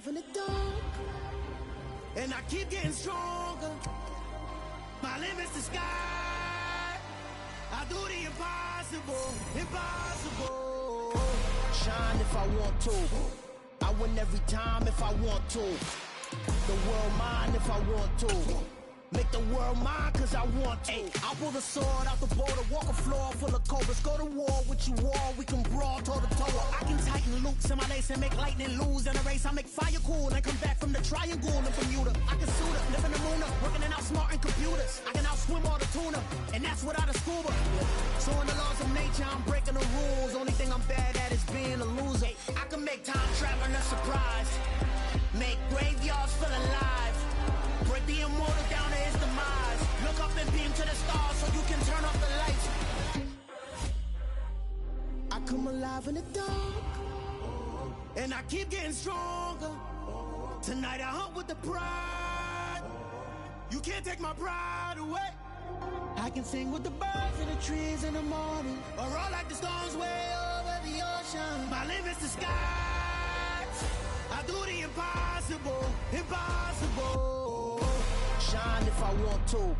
alive in the dark, and I keep getting stronger. My limit's the sky. I do the impossible, impossible. Shine if I want to. I win every time if I want to. The world mine if I want to. Make the world mine cause I want to. I'll pull the sword out the border, walk a floor full of cobras. Go to war with you all, we can brawl toe to toe. I can tighten loops in my lace and make lightning lose in a race. I make fire cool and come back from the triangle in Bermuda. I can suit up, live in the moon up, working and outsmarting computers. I can outswim all the tuna, and that's without a scuba. So in the laws of nature, I'm breaking the rules. Only thing I'm bad at is being a loser. I can make time traveling a surprise, make graveyards feel alive, break the immortal down to his demise. Look up and beam to the stars so you can turn off the lights. I come alive in the dark, and I keep getting stronger. Tonight I hunt with the pride. You can't take my pride away. I can sing with the birds and the trees in the morning, or roll like the storms way over the ocean. My limit's the sky. I do the impossible, impossible. Shine if I want to.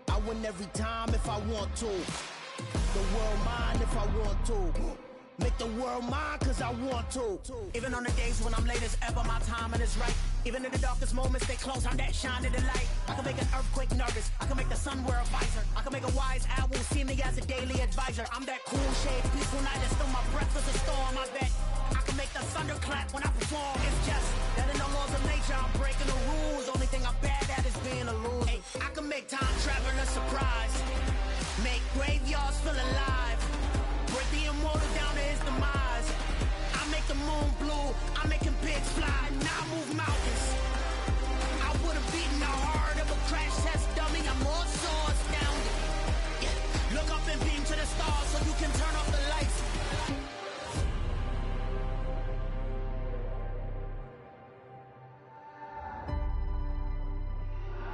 I win every time if I want to. The world mine if I want to. Make the world mine cause I want to. Even on the days when I'm late as ever, my timing is right. Even in the darkest moments, they close, I'm that shining the light. I can make an earthquake nervous, I can make the sun wear a visor. I can make a wise owl see me as a daily advisor. I'm that cool shade, peaceful night, and still my breath is a storm. I bet I can make the thunder clap when I perform. It's just that in the laws of nature, I'm breaking the rules. Only thing I'm bad at is being a loser. Hey, I can make time traveling a surprise, make graveyards feel alive, break the immortal down to his demise. I make the moon blue, I'm making pigs fly, now I move mountains. I would've beaten the heart of a crash test dummy, I'm more so astounded. Yeah. Look up and beam to the stars so you can turn off the lights.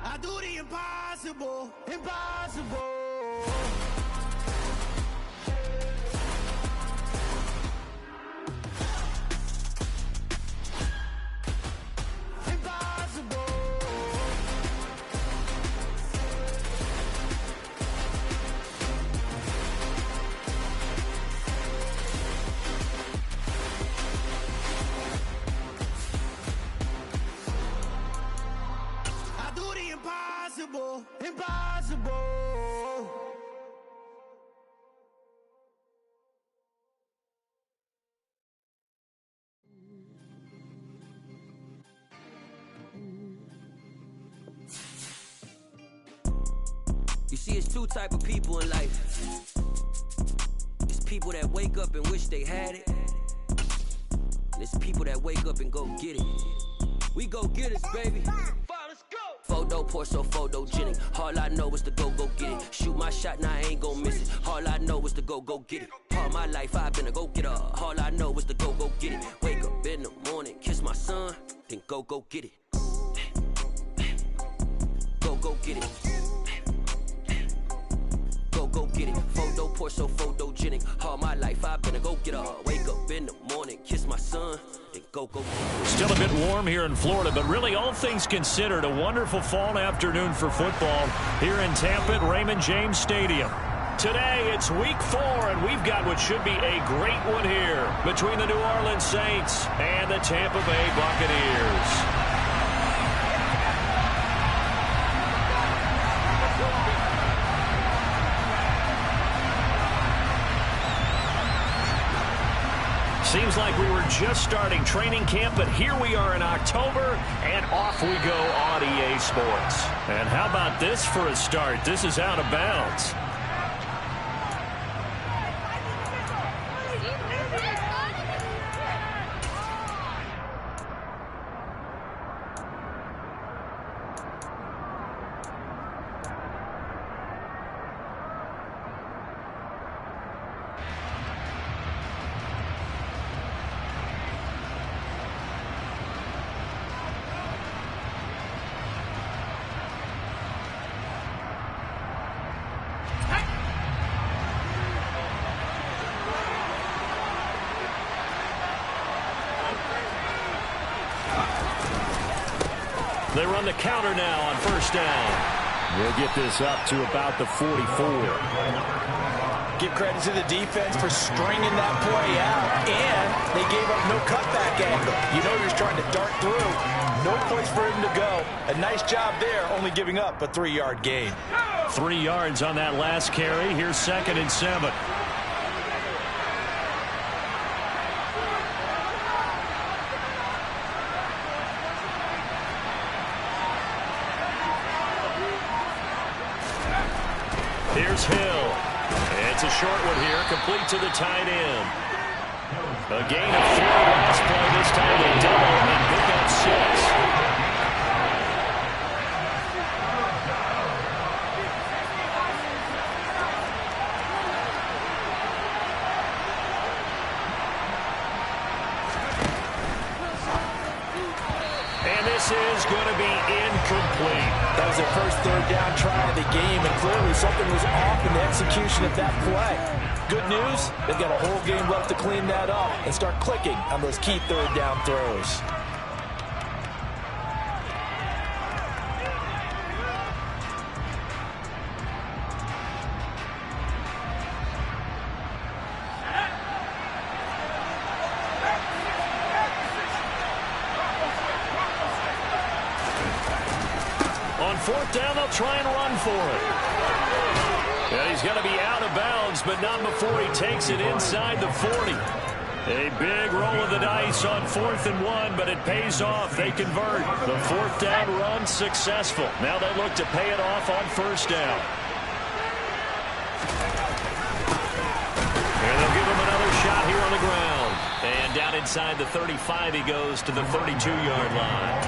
I do the impossible, impossible. Impossible, impossible. You see, it's two type of people in life. It's people that wake up and wish they had it, and it's people that wake up and go get it. We go get it, baby. Photo poor, so photogenic. All I know is to go get it. Shoot my shot, now I ain't gon' miss it. All I know is to go get it. All my life I've been a go-getter. All I know is to go get it. Wake up in the morning, kiss my son, then go get it. Go get it. Go get it. Photo poor, so photogenic. All my life I've been a go-getter. Wake up in the morning, kiss my son, then go get it. Still a bit warm here in Florida, but really all things considered, a wonderful fall afternoon for football here in Tampa at Raymond James Stadium. Today it's week 4, and we've got what should be a great one here between the New Orleans Saints and the Tampa Bay Buccaneers. Seems like we were just starting training camp, but here we are in October, and off we go on EA Sports. And how about this for a start? This is out of bounds. They run the counter now on first down. We'll get this up to about the 44. Give credit to the defense for stringing that play out, and they gave up no cutback angle. You know you're trying to dart through. No place for him to go. A nice job there, only giving up a 3-yard gain. 3 yards on that last carry. Here's 2nd and 7. Here's Hill. It's a short one here, complete to the tight end. A gain of 4 last play. This time they double and pick up 6. And this is going to be incomplete. That was their first 3rd down try of the game, and clearly something was off in the execution of that play. Good news, they've got a whole game left to clean that up and start clicking on those key 3rd down throws. On 4th down, they'll try and run for it. And he's going to be out of bounds, but not before he takes it inside the 40. A big roll of the dice on 4th and 1, but it pays off. They convert. The 4th down run successful. Now they look to pay it off on 1st down. And they'll give him another shot here on the ground. And down inside the 35 he goes to the 32-yard line.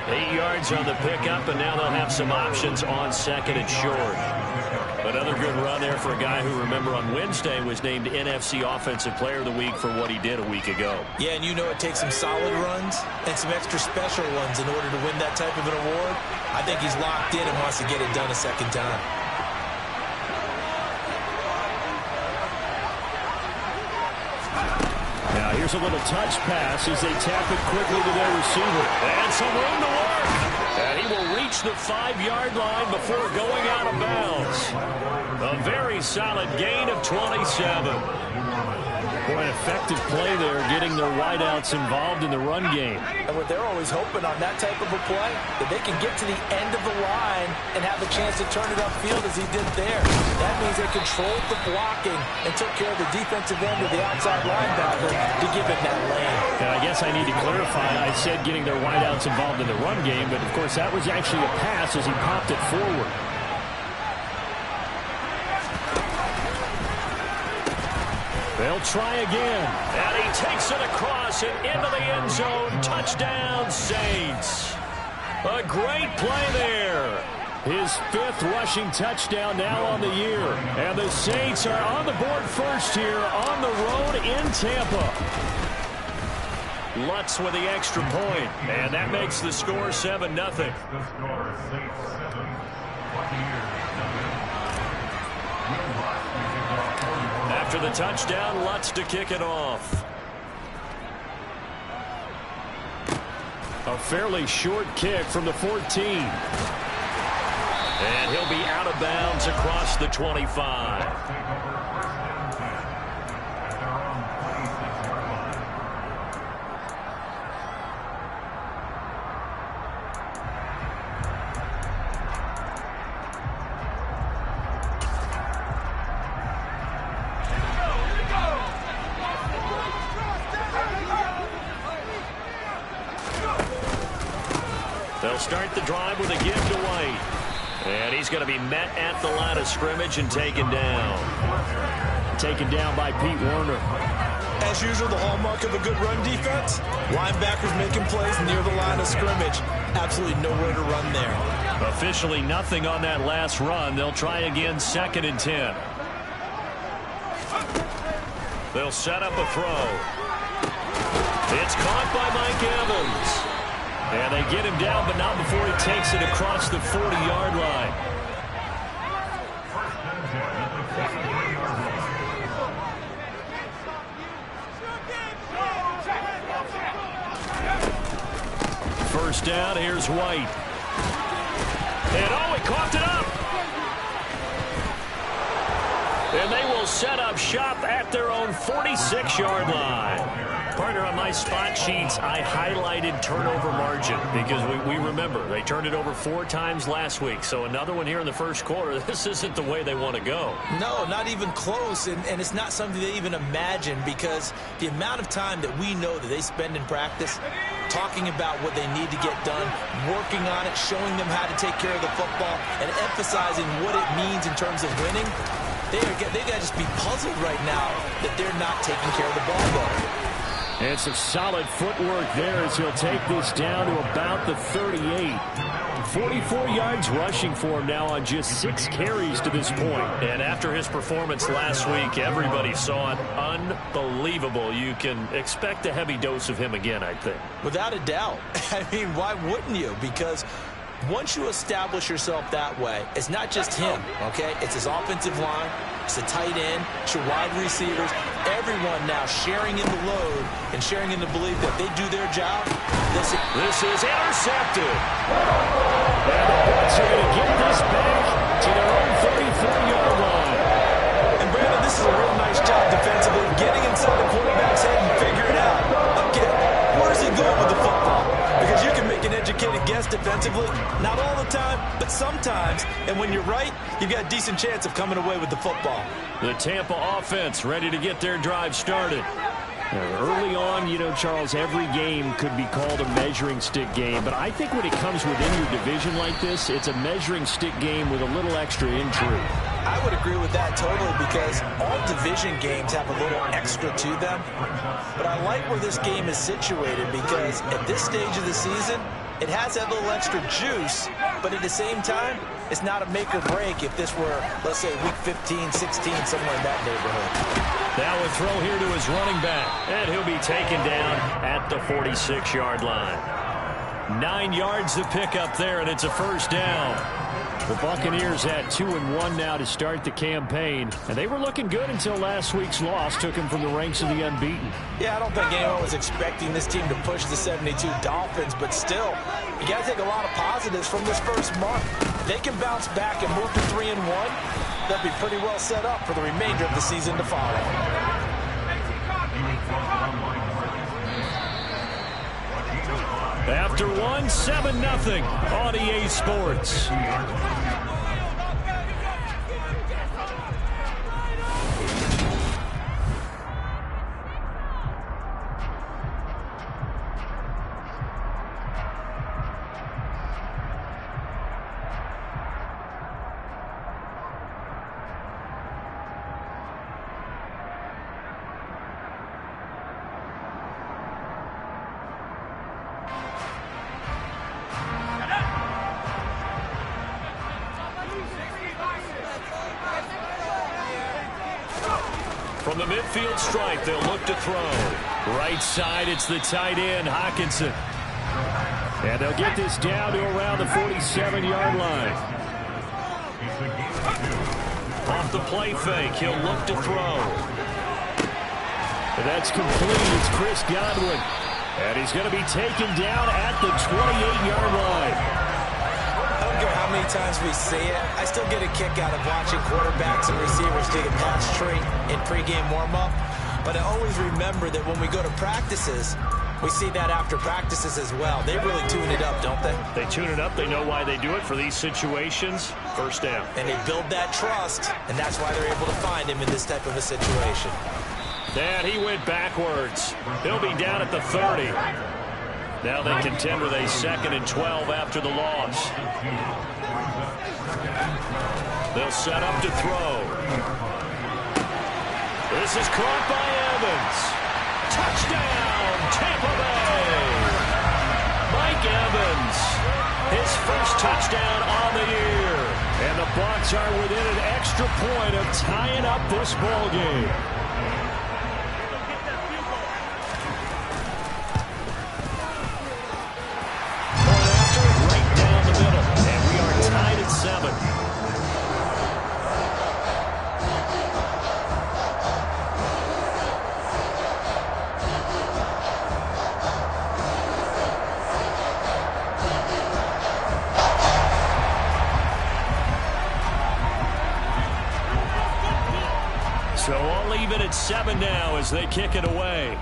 8 yards on the pickup, and now they'll have some options on 2nd and short. Another good run there for a guy who, remember, on Wednesday was named NFC Offensive Player of the Week for what he did a week ago. Yeah, and you know it takes some solid runs and some extra special ones in order to win that type of an award. I think he's locked in and wants to get it done a second time. Now here's a little touch pass as they tap it quickly to their receiver. And some room to work. And he will reach the 5-yard line before going out of bounds. A very solid gain of 27. Boy, an effective play there, getting their wideouts involved in the run game. And what they're always hoping on that type of a play, that they can get to the end of the line and have a chance to turn it upfield as he did there. That means they controlled the blocking and took care of the defensive end of the outside linebacker to give it that lane. And I guess I need to clarify, I said getting their wideouts involved in the run game, but of course that was actually a pass as he popped it forward. They'll try again. And he takes it across and into the end zone. Touchdown, Saints. A great play there. His 5th rushing touchdown now on the year. And the Saints are on the board first here on the road in Tampa. Lutz with the extra point. And that makes the score 7-0. The score is 6-7. After the touchdown, Lutz to kick it off. A fairly short kick from the 14. And he'll be out of bounds across the 25. They'll start the drive with a give to White. And he's going to be met at the line of scrimmage and taken down. Taken down by Pete Werner. As usual, the hallmark of a good run defense, linebackers making plays near the line of scrimmage. Absolutely nowhere to run there. Officially nothing on that last run. They'll try again, 2nd and 10. They'll set up a throw. It's caught by Mike Evans. And they get him down, but not before he takes it across the 40-yard line. first down. Here's White. And he coughed it up. And they will set up shop at their own 46-yard line. Partner, on my spot sheets, I highlighted turnover margin because we remember they turned it over 4 times last week. So another one here in the first quarter. This isn't the way they want to go. No, not even close. And it's not something they even imagine, because the amount of time that we know that they spend in practice talking about what they need to get done, working on it, showing them how to take care of the football, and emphasizing what it means in terms of winning. They got to just be puzzled right now that they're not taking care of the ball better. And some solid footwork there as he'll take this down to about the 38. 44 yards rushing for him now on just 6 carries to this point. And after his performance last week, everybody saw it. Unbelievable. You can expect a heavy dose of him again, I think. Without a doubt. I mean, why wouldn't you? Because once you establish yourself that way, it's not just him, okay? It's his offensive line, it's the tight end, it's your wide receivers, everyone now sharing in the load and sharing in the belief that they do their job. This is intercepted. And the Bucs are going to get this back to their own 34-yard line. And Brandon, this is a real nice job defensively, getting inside the quarterback's head and figuring out, okay, where's he going with the football? Because you can make an educated guess defensively, not all the time, but sometimes. And when you're right, you've got a decent chance of coming away with the football. The Tampa offense ready to get their drive started. Early on, you know, Charles, every game could be called a measuring stick game. But I think when it comes within your division like this, it's a measuring stick game with a little extra intrigue. I would agree with that totally, because all division games have a little extra to them. But I like where this game is situated, because at this stage of the season, it has that little extra juice, but at the same time, it's not a make or break if this were, let's say, week 15, 16, somewhere in that neighborhood. Now a throw here to his running back, and he'll be taken down at the 46-yard line. 9 yards to pick up there, and it's a first down. The Buccaneers had 2-1 now to start the campaign, and they were looking good until last week's loss took them from the ranks of the unbeaten. Yeah, I don't think anyone was expecting this team to push the 72 Dolphins, but still, you got to take a lot of positives from this first month. If they can bounce back and move to 3-1, they'll be pretty well set up for the remainder of the season to follow. After 7-0 on EA Sports. From the midfield stripe, they'll look to throw. Right side, it's the tight end, Hockenson. And they'll get this down to around the 47-yard line. Off the play fake, he'll look to throw. And that's complete. It's Chris Godwin. And he's going to be taken down at the 28-yard line. I don't care how many times we see it, I still get a kick out of watching quarterbacks and receivers take a pass tree in pregame warm-up. But I always remember that when we go to practices, we see that after practices as well. They really tune it up, don't they? They tune it up. They know why they do it for these situations. First down. And they build that trust, and that's why they're able to find him in this type of a situation. And he went backwards. He'll be down at the 30. Now they contend with a 2nd and 12 after the loss. They'll set up to throw. This is caught by Evans. Touchdown, Tampa Bay. Mike Evans, his first touchdown on the year. And the Bucs are within an extra point of tying up this ball game. Tied at 7. So I'll leave it at 7 now as they kick it away.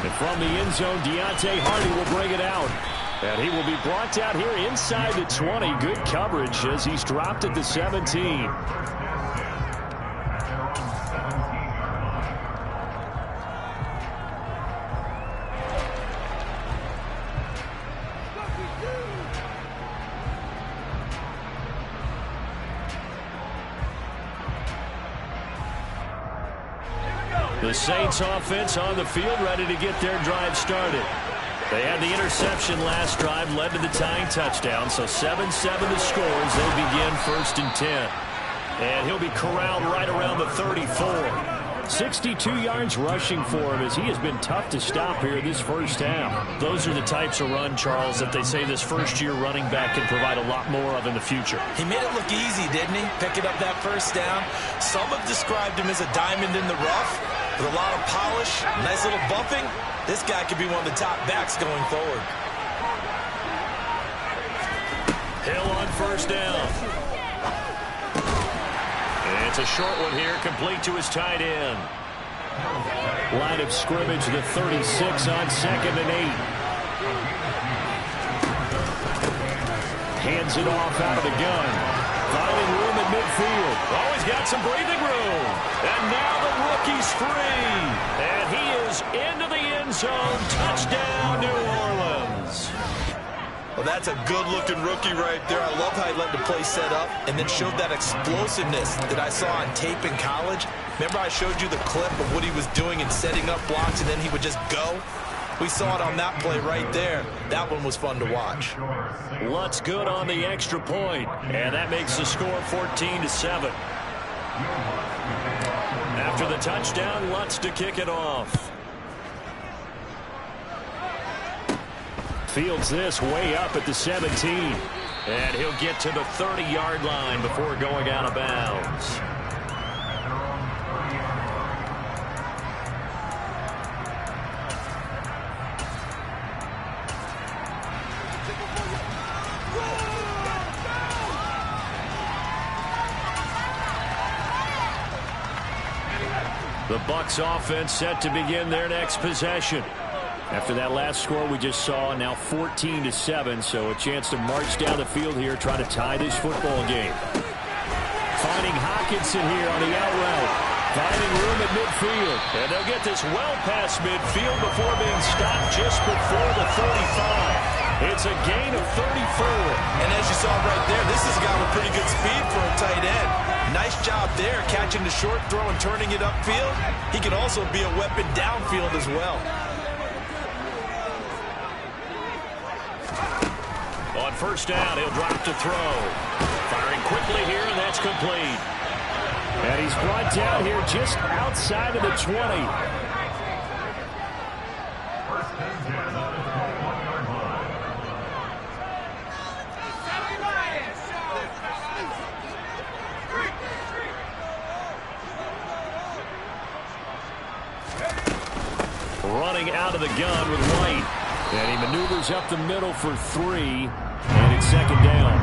And from the end zone, Deontay Hardy will bring it out. And he will be brought down here inside the 20. Good coverage as he's dropped at the 17. The Saints offense on the field, ready to get their drive started. They had the interception last drive, led to the tying touchdown, so 7-7 the score as they begin 1st and 10. And he'll be corralled right around the 34. 62 yards rushing for him as he has been tough to stop here this first half. Those are the types of run, Charles, that they say this first-year running back can provide a lot more of in the future. He made it look easy, didn't he? Picking up that first down. Some have described him as a diamond in the rough with a lot of polish, nice little bumping. This guy could be one of the top backs going forward. Hill on first down. And it's a short one here, complete to his tight end. Line of scrimmage, the 36 on 2nd and 8. Hands it off out of the gun. Finding room at midfield. Always got some breathing room. And now the rookie's free. And he is into the end zone. Touchdown, New Orleans. Well, that's a good-looking rookie right there. I love how he let the play set up and then showed that explosiveness that I saw on tape in college. Remember I showed you the clip of what he was doing and setting up blocks, and then he would just go? We saw it on that play right there. That one was fun to watch. Lutz good on the extra point, and that makes the score 14-7. After the touchdown, Lutz to kick it off. Fields this way up at the 17. And he'll get to the 30-yard line before going out of bounds. The Bucs offense set to begin their next possession. After that last score we just saw, now 14-7, so a chance to march down the field here, try to tie this football game. Finding Hockenson here on the out route. Finding room at midfield. And they'll get this well past midfield before being stopped just before the 35. It's a gain of 34. And as you saw right there, this has got a pretty good speed for a tight end. Nice job there, catching the short throw and turning it upfield. He can also be a weapon downfield as well. On first down, he'll drop to throw. Firing quickly here, and that's complete. And he's brought down here just outside of the 20. Running out of the gun with White. And he maneuvers up the middle for 3. And it's 2nd down.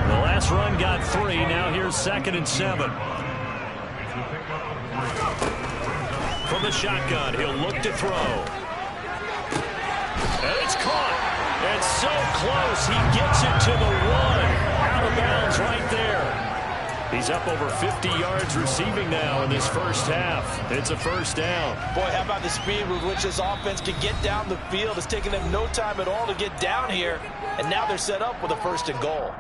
The last run got 3. Now here's 2nd and 7. From the shotgun, he'll look to throw. And it's caught. And so close. He gets it to the 1. Out of bounds right there. He's up over 50 yards receiving now in this first half. It's a first down. Boy, how about the speed with which this offense can get down the field? It's taken them no time at all to get down here. And now they're set up with a 1st and goal.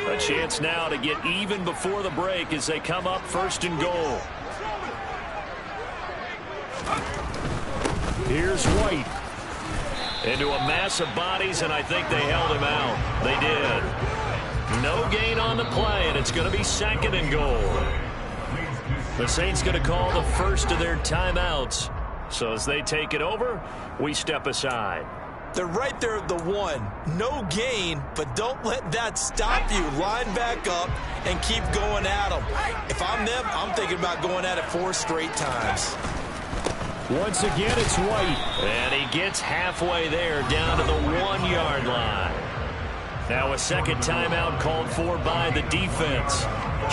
A chance now to get even before the break as they come up 1st and goal. Here's White. Into a mass of bodies, and I think they held him out. They did. No gain on the play, and it's going to be 2nd and goal. The Saints going to call the first of their timeouts. So as they take it over, we step aside. They're right there at the 1. No gain, but don't let that stop you. Line back up and keep going at them. If I'm them, I'm thinking about going at it 4 straight times. Once again, it's White. And he gets halfway there down to the 1-yard line. Now a second timeout called for by the defense.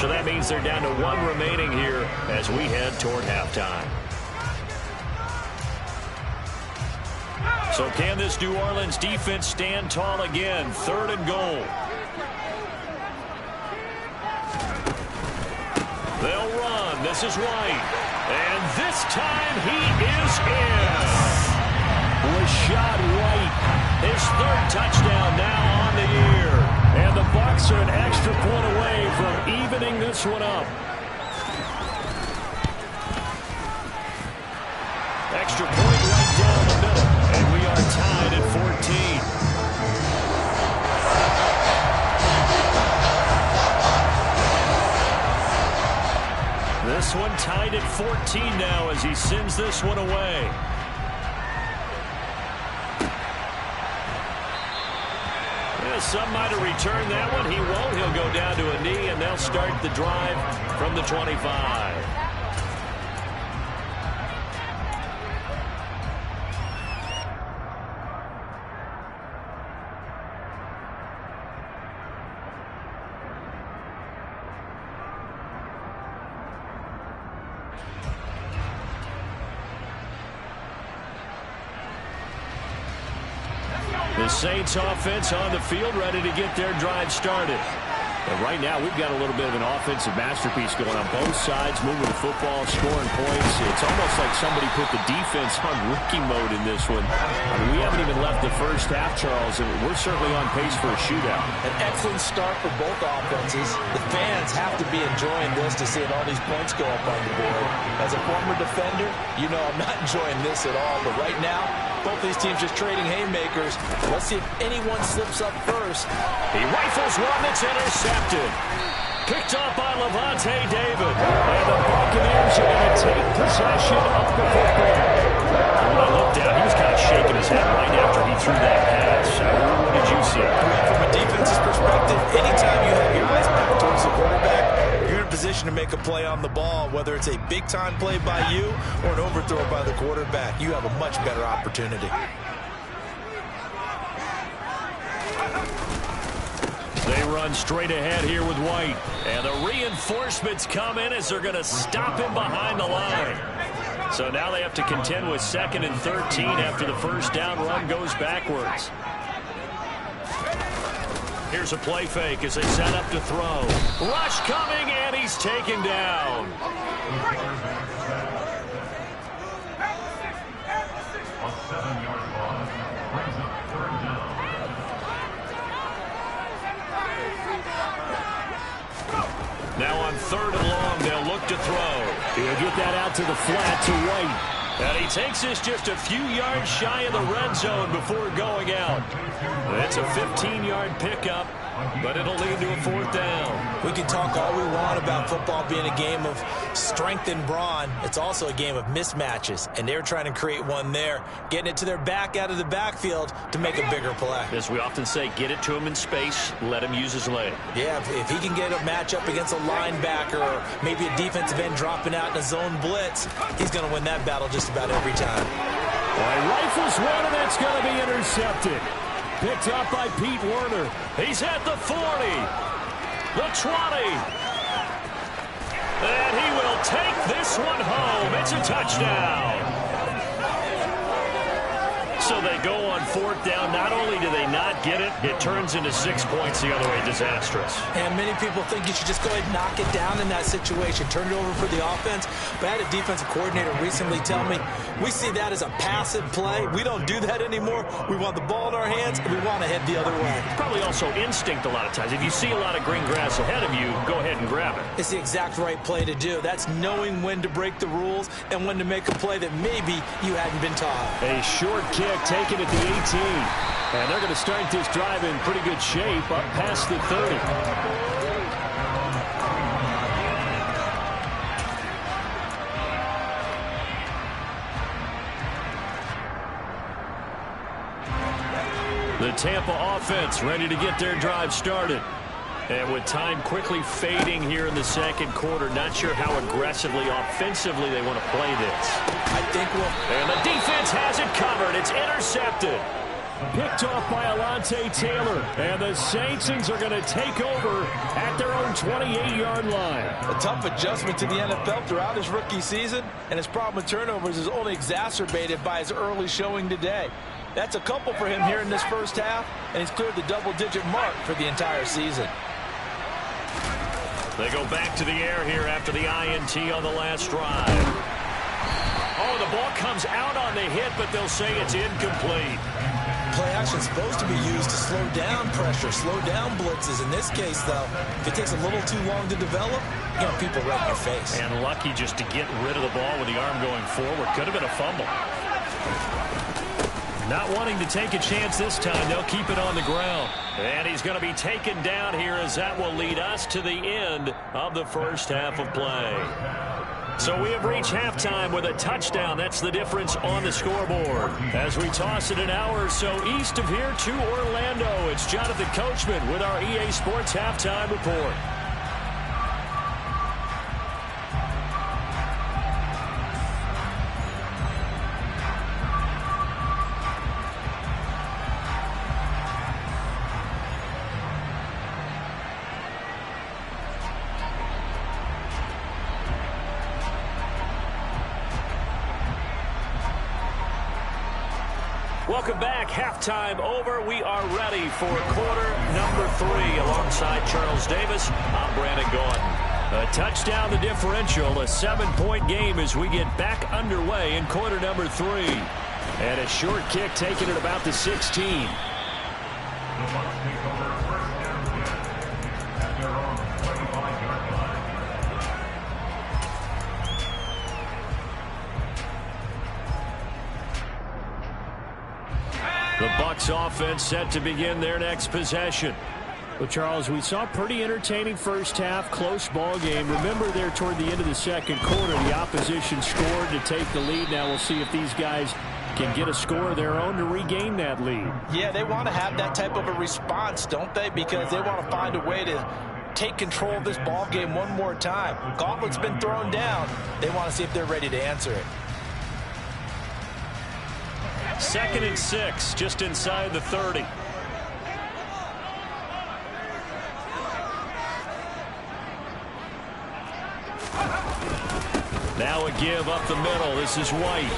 So that means they're down to 1 remaining here as we head toward halftime. So can this New Orleans defense stand tall again? 3rd and goal. They'll run. This is White. And this time he is in. Rashad White, his 3rd touchdown now on the year. And the Bucs are an extra point away from evening this one up. Extra point right down the middle. And we are tied at 14. This one tied at 14 now as he sends this one away. Yeah, some might have returned that one. He won't. He'll go down to a knee, and they'll start the drive from the 25. The Saints offense on the field, ready to get their drive started. And right now, we've got a little bit of an offensive masterpiece going on both sides, moving the football, scoring points. It's almost like somebody put the defense on rookie mode in this one. I mean, we haven't even left the first half, Charles, and we're certainly on pace for a shootout. An excellent start for both offenses. The fans have to be enjoying this to see all these points go up on the board. As a former defender, you know I'm not enjoying this at all. But right now, both these teams just trading haymakers. Let's see if anyone slips up first. He rifles one that's intercepted. Picked off by Levante David. And the Buccaneers are going to take possession of the football. When I looked down, he was kind of shaking his head right after he threw that pass. What did you see? From a defense's perspective, anytime you have your eyes back towards the quarterback, you're in a position to make a play on the ball, whether it's a big-time play by you or an overthrow by the quarterback. You have a much better opportunity. They run straight ahead here with White. And the reinforcements come in as they're going to stop him behind the line. So now they have to contend with 2nd and 13 after the first down run goes backwards. Here's a play fake as they set up to throw. Rush coming, and he's taken down. A 7-yard loss brings up 3rd down. Now on 3rd and long, they'll look to throw. He'll get that out to the flat to White. And he takes this just a few yards shy of the red zone before going out. It's a 15-yard pickup, but it'll lead to a 4th down. We can talk all we want about football being a game of strength and brawn. It's also a game of mismatches, and they're trying to create one there, getting it to their back out of the backfield to make a bigger play. As we often say, get it to him in space, let him use his leg. Yeah, if he can get a matchup against a linebacker or maybe a defensive end dropping out in a zone blitz, he's going to win that battle just about every time. Rifles one, and that's going to be intercepted. Picked up by Pete Werner. He's at the 40, the 20. And he will take this one home. It's a touchdown. So they go on 4th down. Not only do they not get it, it turns into 6 points the other way. Disastrous. And many people think you should just go ahead and knock it down in that situation. Turn it over for the offense. But I had a defensive coordinator recently tell me, we see that as a passive play. We don't do that anymore. We want the ball in our hands, and we want to head the other way. Probably also instinct a lot of times. If you see a lot of green grass ahead of you, go ahead and grab it. It's the exact right play to do. That's knowing when to break the rules and when to make a play that maybe you hadn't been taught. A short kick taken at the 18. And they're going to start this drive in pretty good shape up past the 30. The Tampa offense ready to get their drive started. And with time quickly fading here in the 2nd quarter, not sure how aggressively, offensively they want to play this. I think we'll... And the defense has it covered. It's intercepted. Picked off by Alontae Taylor. And the Saints are going to take over at their own 28-yard line. A tough adjustment to the NFL throughout his rookie season, and his problem with turnovers is only exacerbated by his early showing today. That's a couple for him here in this first half, and he's cleared the double-digit mark for the entire season. They go back to the air here after the INT on the last drive. Oh, the ball comes out on the hit, but they'll say it's incomplete. Play action is supposed to be used to slow down pressure, slow down blitzes. In this case, though, if it takes a little too long to develop, you know, people right in your face. And lucky just to get rid of the ball with the arm going forward. Could have been a fumble. Not wanting to take a chance this time, they'll keep it on the ground. And he's going to be taken down here as that will lead us to the end of the first half of play. So we have reached halftime with a touchdown. That's the difference on the scoreboard. As we toss it an hour or so east of here to Orlando, it's Jonathan Coachman with our EA Sports Halftime Report. Welcome back. Halftime over. We are ready for quarter number 3. Alongside Charles Davis, I'm Brandon Gordon. A touchdown, the differential. A 7-point game as we get back underway in quarter number 3. And a short kick taken at about the 16. The Bucs take over first down 10 at their own 25-yard line. The Bucs offense set to begin their next possession. Well, Charles, we saw a pretty entertaining first half, close ball game. Remember there toward the end of the second quarter, the opposition scored to take the lead. Now we'll see if these guys can get a score of their own to regain that lead. Yeah, they want to have that type of a response, don't they? Because they want to find a way to take control of this ball game one more time. Gauntlet's been thrown down. They want to see if they're ready to answer it. 2nd and 6, just inside the 30. Now a give up the middle. This is White.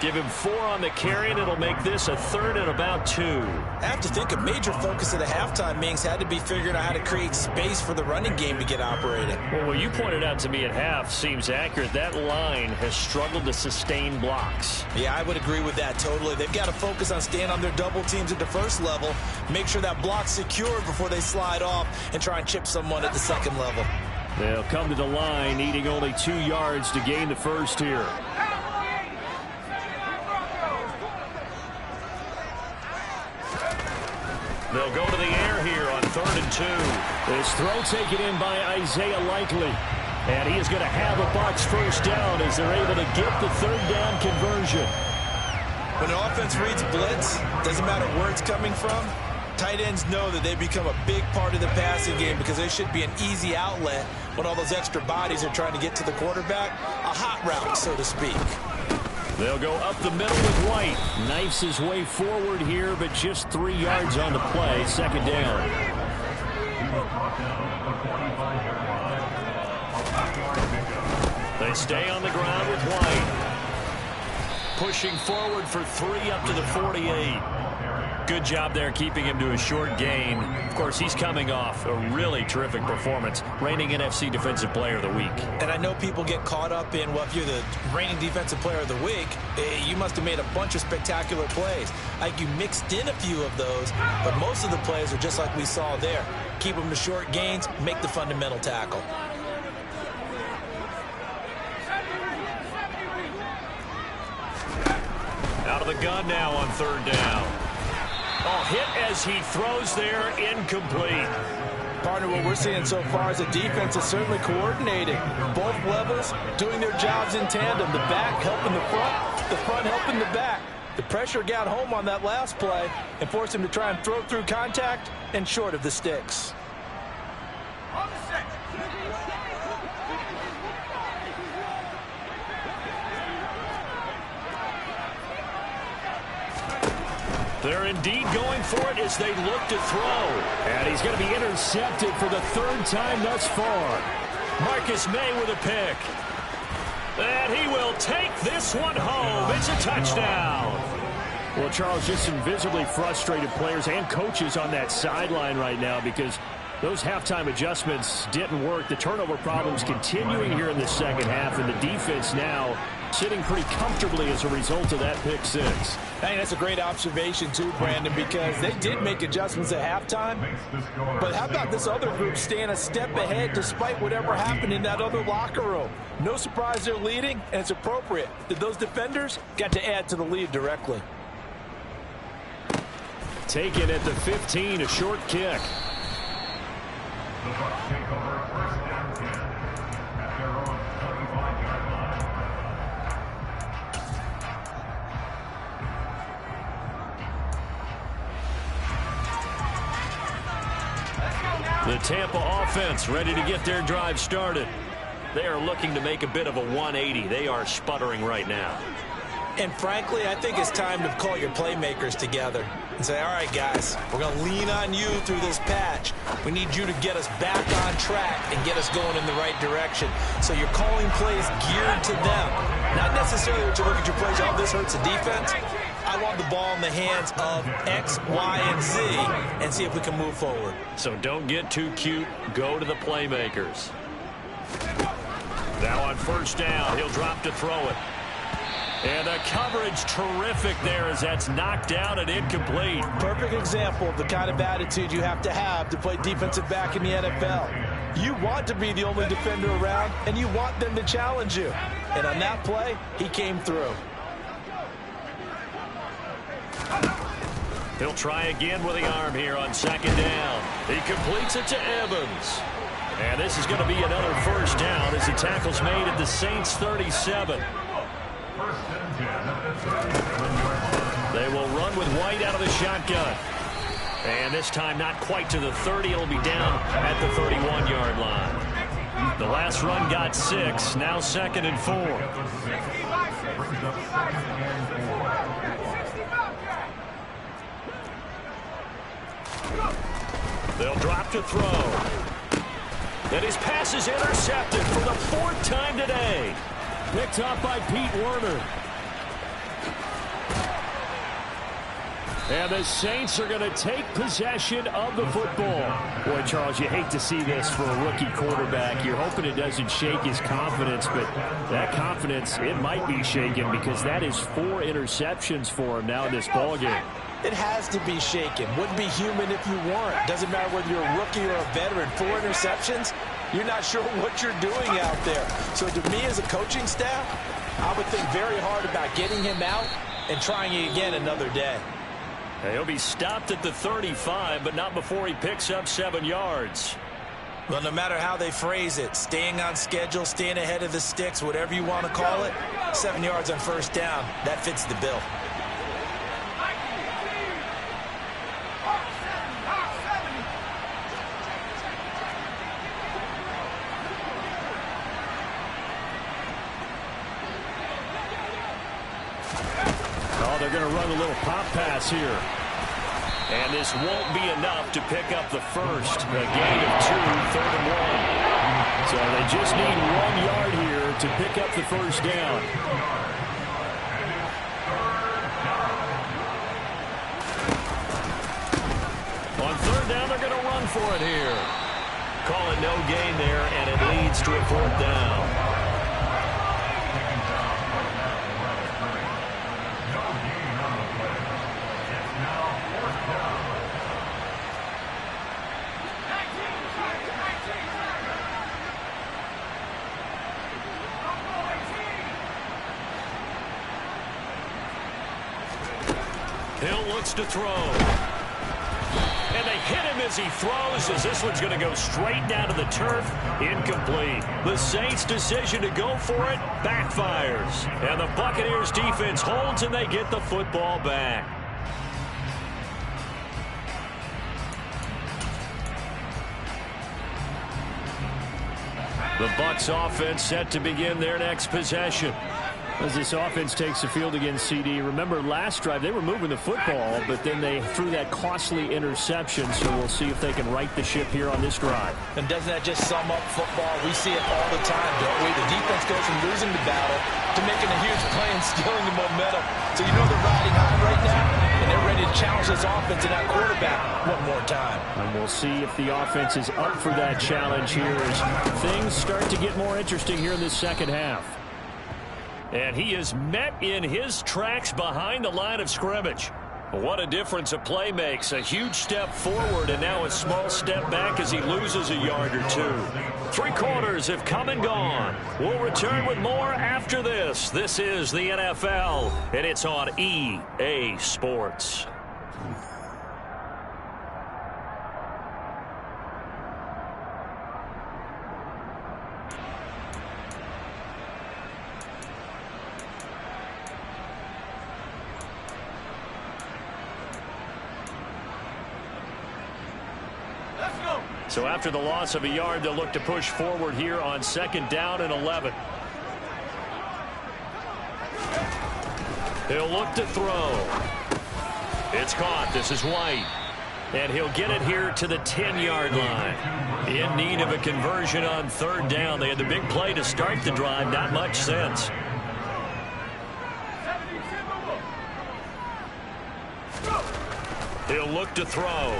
Give him 4 on the carry, and it'll make this a 3rd and about 2. I have to think a major focus of the halftime meetings had to be figuring out how to create space for the running game to get operating. Well, what you pointed out to me at half seems accurate. That line has struggled to sustain blocks. Yeah, I would agree with that totally. They've got to focus on staying on their double teams at the first level, make sure that block's secure before they slide off and try and chip someone at the second level. They'll come to the line, needing only 2 yards to gain the first here. They'll go to the air here on 3rd and 2. This throw taken in by Isaiah Likely. And he is going to have a Bucs first down as they're able to get the 3rd down conversion. When an offense reads blitz, doesn't matter where it's coming from, tight ends know that they become a big part of the passing game because they should be an easy outlet when all those extra bodies are trying to get to the quarterback. A hot route, so to speak. They'll go up the middle with White. Knifes his way forward here, but just 3 yards on the play. 2nd down. They stay on the ground with White. Pushing forward for 3 up to the 48. Good job there keeping him to a short gain. Of course, he's coming off a really terrific performance, reigning NFC Defensive Player of the Week. And I know people get caught up in, well, if you're the reigning Defensive Player of the Week, you must have made a bunch of spectacular plays. Like you mixed in a few of those, but most of the plays are just like we saw there. Keep them to short gains, make the fundamental tackle. Out of the gun now on 3rd down. Oh, hit as he throws there, incomplete. Partner, what we're seeing so far is a defense that's certainly coordinating. Both levels doing their jobs in tandem. The back helping the front helping the back. The pressure got home on that last play and forced him to try and throw through contact and short of the sticks. They're indeed going for it as they look to throw. And he's going to be intercepted for the third time thus far. Marcus May with a pick. And he will take this one home. It's a touchdown. Well, Charles, just some visibly frustrated players and coaches on that sideline right now because those halftime adjustments didn't work. The turnover problems continuing here in the second half, and the defense now sitting pretty comfortably as a result of that pick six. I think that's a great observation too, Brandon, because they did make adjustments at halftime. But how about this other group staying a step ahead despite whatever happened in that other locker room? No surprise they're leading, and it's appropriate that those defenders got to add to the lead directly. Taken at the 15, a short kick. The Bucs take over first and 10 at their own 25-yard line. The Tampa offense ready to get their drive started. They are looking to make a bit of a 180. They are sputtering right now. And frankly, I think it's time to call your playmakers together and say, all right, guys, we're going to lean on you through this patch. We need you to get us back on track and get us going in the right direction. So you're calling plays geared to them. Not necessarily that you look at your plays, oh, this hurts the defense. I want the ball in the hands of X, Y, and Z and see if we can move forward. So don't get too cute. Go to the playmakers. Now on first down, he'll drop to throw it. And the coverage terrific there as that's knocked down and incomplete. Perfect example of the kind of attitude you have to play defensive back in the NFL. You want to be the only defender around, and you want them to challenge you. And on that play, he came through. He'll try again with the arm here on second down. He completes it to Evans. And this is going to be another first down as the tackle's made at the Saints 37. They will run with White out of the shotgun. And this time not quite to the 30. It'll be down at the 31-yard line. The last run got 6. Now second and 4. They'll drop to throw. And his pass is intercepted for the 4th time today. Picked up by Pete Werner. And the Saints are going to take possession of the football. Boy, Charles, you hate to see this for a rookie quarterback. You're hoping it doesn't shake his confidence, but that confidence, it might be shaken because that is 4 interceptions for him now in this ballgame. It has to be shaken. Wouldn't be human if you weren't. Doesn't matter whether you're a rookie or a veteran. 4 interceptions, you're not sure what you're doing out there. So to me as a coaching staff, I would think very hard about getting him out and trying it again another day. He'll be stopped at the 35, but not before he picks up 7 yards. Well, no matter how they phrase it, staying on schedule, staying ahead of the sticks, whatever you want to call it, 7 yards on first down, that fits the bill. They're going to run a little pop pass here. And this won't be enough to pick up the first. A gain of 2, 3rd and 1. So they just need 1 yard here to pick up the first down. On 3rd down, they're going to run for it here. Call it no gain there, and it leads to a 4th down. Hill looks to throw. And they hit him as he throws, as this one's going to go straight down to the turf. Incomplete. The Saints' decision to go for it backfires. And the Buccaneers' defense holds, and they get the football back. The Bucs offense set to begin their next possession. As this offense takes the field against CD, remember last drive they were moving the football, but then they threw that costly interception, so we'll see if they can right the ship here on this drive. And doesn't that just sum up football? We see it all the time, don't we? The defense goes from losing the battle to making a huge play and stealing the momentum. So you know they're riding high right now, and they're ready to challenge this offense and that quarterback one more time. And we'll see if the offense is up for that challenge here as things start to get more interesting here in this second half. And he is met in his tracks behind the line of scrimmage. What a difference a play makes. A huge step forward and now a small step back as he loses a yard or two. 3 quarters have come and gone. We'll return with more after this. This is the NFL, and it's on EA Sports. So after the loss of a yard, they'll look to push forward here on 2nd down and 11. He'll look to throw. It's caught. This is White. And he'll get it here to the 10-yard line. In need of a conversion on 3rd down. They had the big play to start the drive. Not much sense. He'll look to throw.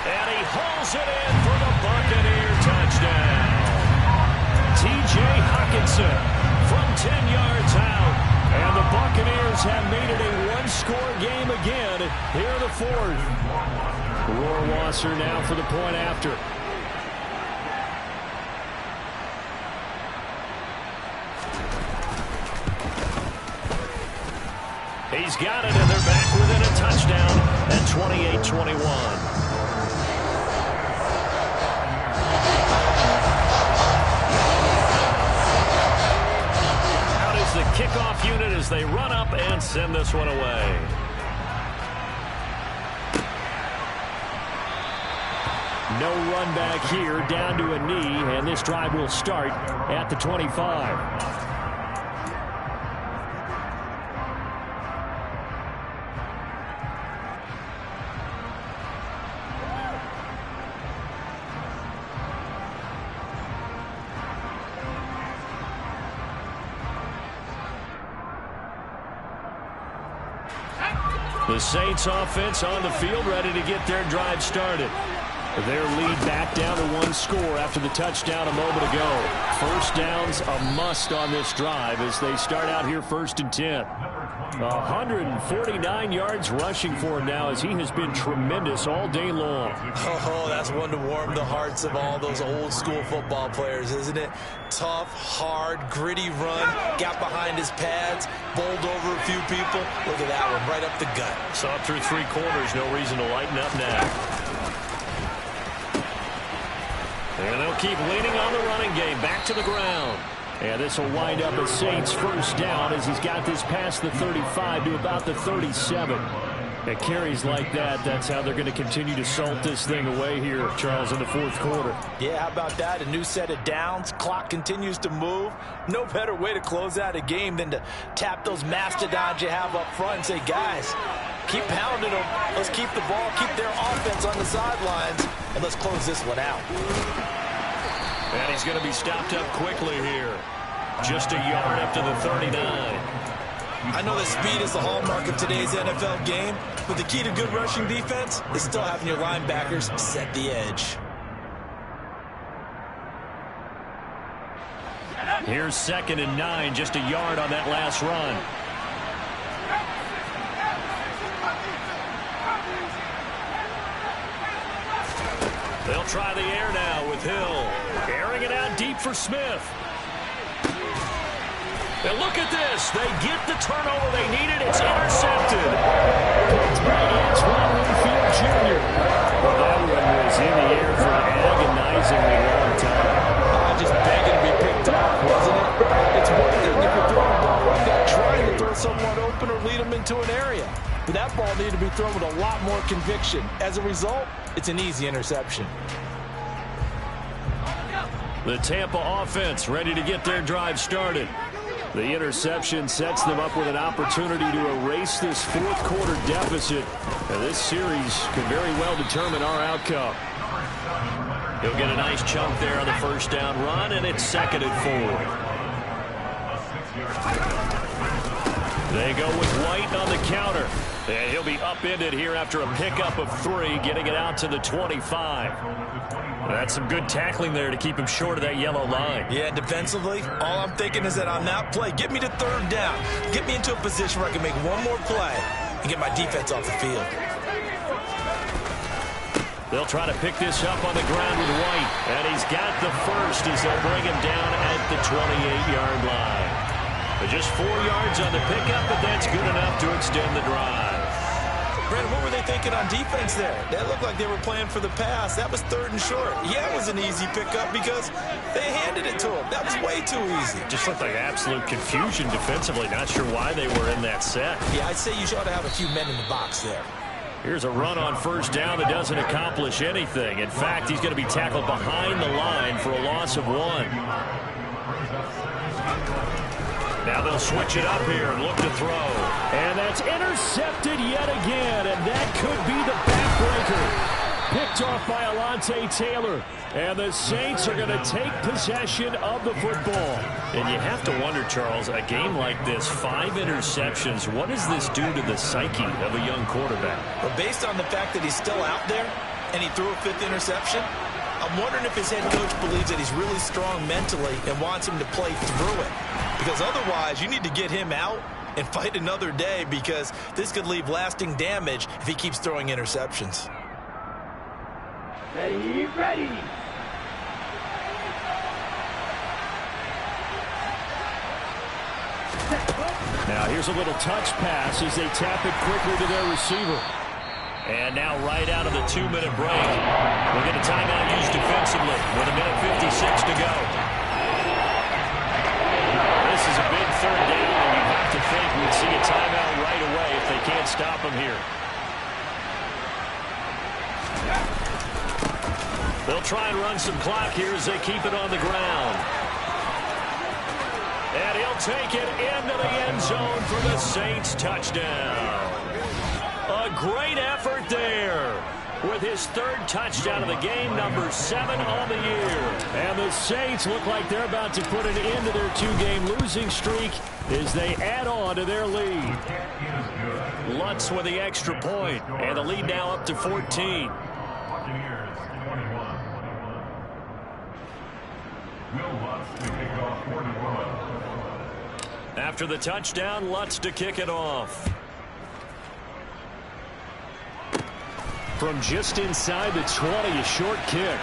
And he hauls it in for the Buccaneer touchdown. T.J. Hockenson from 10 yards out. And the Buccaneers have made it a one-score game again here in the 4th. Rohrwasser now for the point after. He's got it, and they're back within a touchdown at 28-21. The kickoff unit as they run up and send this one away. No run back here, down to a knee, and this drive will start at the 25. The Saints offense on the field ready to get their drive started. Their lead back down to 1 score after the touchdown a moment ago. 1st down's a must on this drive as they start out here 1st and 10. 149 yards rushing for him now as he has been tremendous all day long. Oh, that's one to warm the hearts of all those old school football players, isn't it? Tough, hard, gritty run, got behind his pads, bowled over a few people. Look at that one, right up the gut. Saw through 3 quarters, no reason to lighten up now. And they'll keep leaning on the running game, back to the ground. And this will wind up at Saints' 1st down as he's got this past the 35 to about the 37. At carries like that, that's how they're going to continue to salt this thing away here, Charles, in the 4th quarter. Yeah, how about that? A new set of downs. Clock continues to move. No better way to close out a game than to tap those mastodons you have up front and say, guys, keep pounding them. Let's keep the ball, keep their offense on the sidelines, and let's close this one out. And he's going to be stopped up quickly here. Just a yard up to the 39. I know that speed is the hallmark of today's NFL game, but the key to good rushing defense is still having your linebackers set the edge. Here's 2nd and 9, just a yard on that last run. They'll try the air now with Hill. Airing it out deep for Smith. And look at this. They get the turnover they needed. It's intercepted. Picked by Antoine Winfield Jr. Well, that one was in the air for an agonizingly long time. Just begging to be picked off, wasn't it? It's one thing if you're throwing a ball like that, trying to throw someone open or lead them into an area. But that ball needed to be thrown with a lot more conviction. As a result, it's an easy interception. The Tampa offense ready to get their drive started. The interception sets them up with an opportunity to erase this fourth quarter deficit. And this series could very well determine our outcome. He'll get a nice chunk there on the first down run, and it's 2nd and 4. They go with White on the counter. And he'll be upended here after a pickup of 3, getting it out to the 25. That's some good tackling there to keep him short of that yellow line. Yeah, defensively, all I'm thinking is that on that play, get me to 3rd down. Get me into a position where I can make one more play and get my defense off the field. They'll try to pick this up on the ground with White. And he's got the first as they'll bring him down at the 28-yard line. But just 4 yards on the pickup, but that's good enough to extend the drive. Brandon, what were they thinking on defense there? That looked like they were playing for the pass. That was 3rd and short. Yeah, it was an easy pickup because they handed it to him. That was way too easy. Just looked like absolute confusion defensively. Not sure why they were in that set. Yeah, I'd say you ought to have a few men in the box there. Here's a run on first down that doesn't accomplish anything. In fact, he's going to be tackled behind the line for a loss of 1. Now they'll switch it up here and look to throw. And that's intercepted yet again, and that could be the backbreaker. Picked off by Alontae Taylor. And the Saints are going to take possession of the football. And you have to wonder, Charles, a game like this, 5 interceptions, what does this do to the psyche of a young quarterback? Well, based on the fact that he's still out there and he threw a 5th interception, I'm wondering if his head coach believes that he's really strong mentally and wants him to play through it. Because otherwise, you need to get him out and fight another day, because this could leave lasting damage if he keeps throwing interceptions. Ready. Now here's a little touch pass as they tap it quickly to their receiver. And now right out of the 2-minute break, we'll get a timeout used defensively with 1:56 to go. This is a big 3rd down, and you have to think we'd see a timeout right away if they can't stop them here. They'll try and run some clock here as they keep it on the ground. And he'll take it into the end zone for the Saints touchdown. A great effort there with his 3rd touchdown of the game, number 7 on the year. And the Saints look like they're about to put an end to their 2-game losing streak as they add on to their lead. Lutz with the extra point, and the lead now up to 14. After the touchdown, Lutz to kick it off. From just inside the 20, a short kick.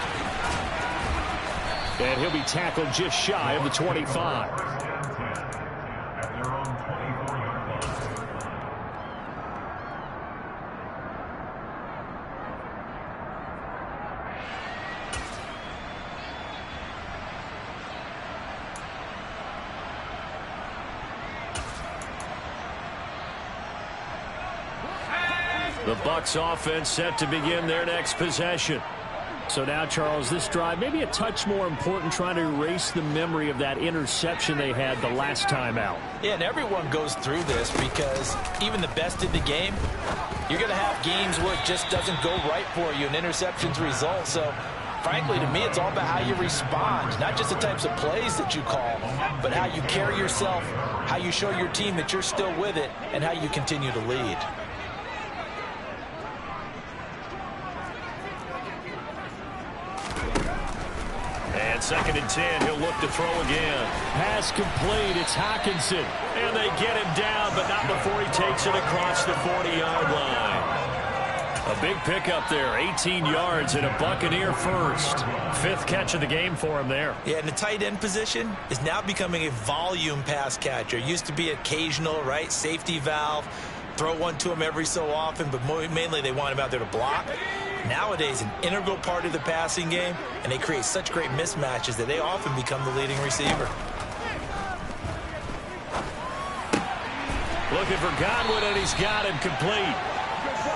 And he'll be tackled just shy of the 25. The Bucs offense set to begin their next possession. So now, Charles, this drive maybe a touch more important, trying to erase the memory of that interception they had the last time out. Yeah, and everyone goes through this because even the best in the game, you're going to have games where it just doesn't go right for you and interceptions result. So, frankly, to me, it's all about how you respond, not just the types of plays that you call, but how you carry yourself, how you show your team that you're still with it, and how you continue to lead. And 2nd and 10, he'll look to throw again. Pass complete, it's Hockenson. And they get him down, but not before he takes it across the 40-yard line. A big pickup there, 18 yards and a Buccaneer first. 5th catch of the game for him there. Yeah, and the tight end position is now becoming a volume pass catcher. It used to be occasional, right? Safety valve. Throw one to him every so often, but mainly they want him out there to block. Nowadays, an integral part of the passing game, and they create such great mismatches that they often become the leading receiver. Looking for Godwin, and he's got him complete.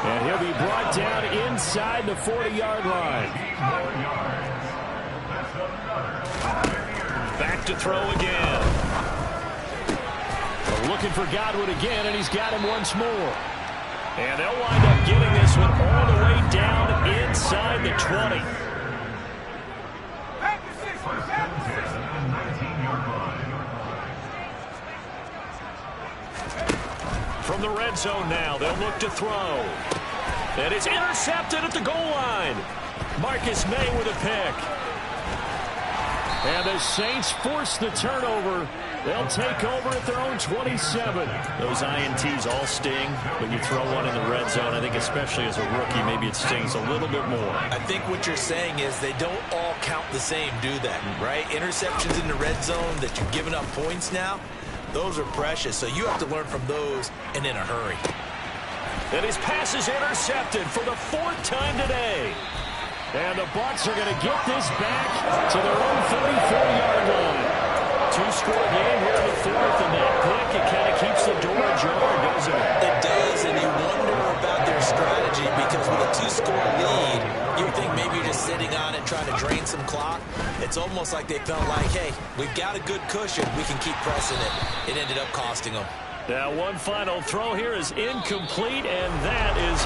And he'll be brought down inside the 40-yard line. to throw again. Looking for Godwin again, and he's got him once more. And they'll wind up getting this one all the way down inside the 20. From the red zone now, they'll look to throw. And it's intercepted at the goal line. Marcus May with a pick. And the Saints force the turnover. They'll take over at their own 27. Those INTs all sting, but you throw one in the red zone, I think especially as a rookie, maybe it stings a little bit more. I think what you're saying is they don't all count the same, do they? Right? Interceptions in the red zone that you've given up points now, those are precious. So you have to learn from those and in a hurry. And his pass is intercepted for the 4th time today. And the Bucs are going to get this back to their own 44-yard line. 2-score game here in the 4th, and that pick, it kind of keeps the door ajar, doesn't it? It does, and you wonder about their strategy because with a 2-score lead, you think maybe you're just sitting on it trying to drain some clock. It's almost like they felt like, hey, we've got a good cushion. We can keep pressing it. It ended up costing them. Now one final throw here is incomplete, and that is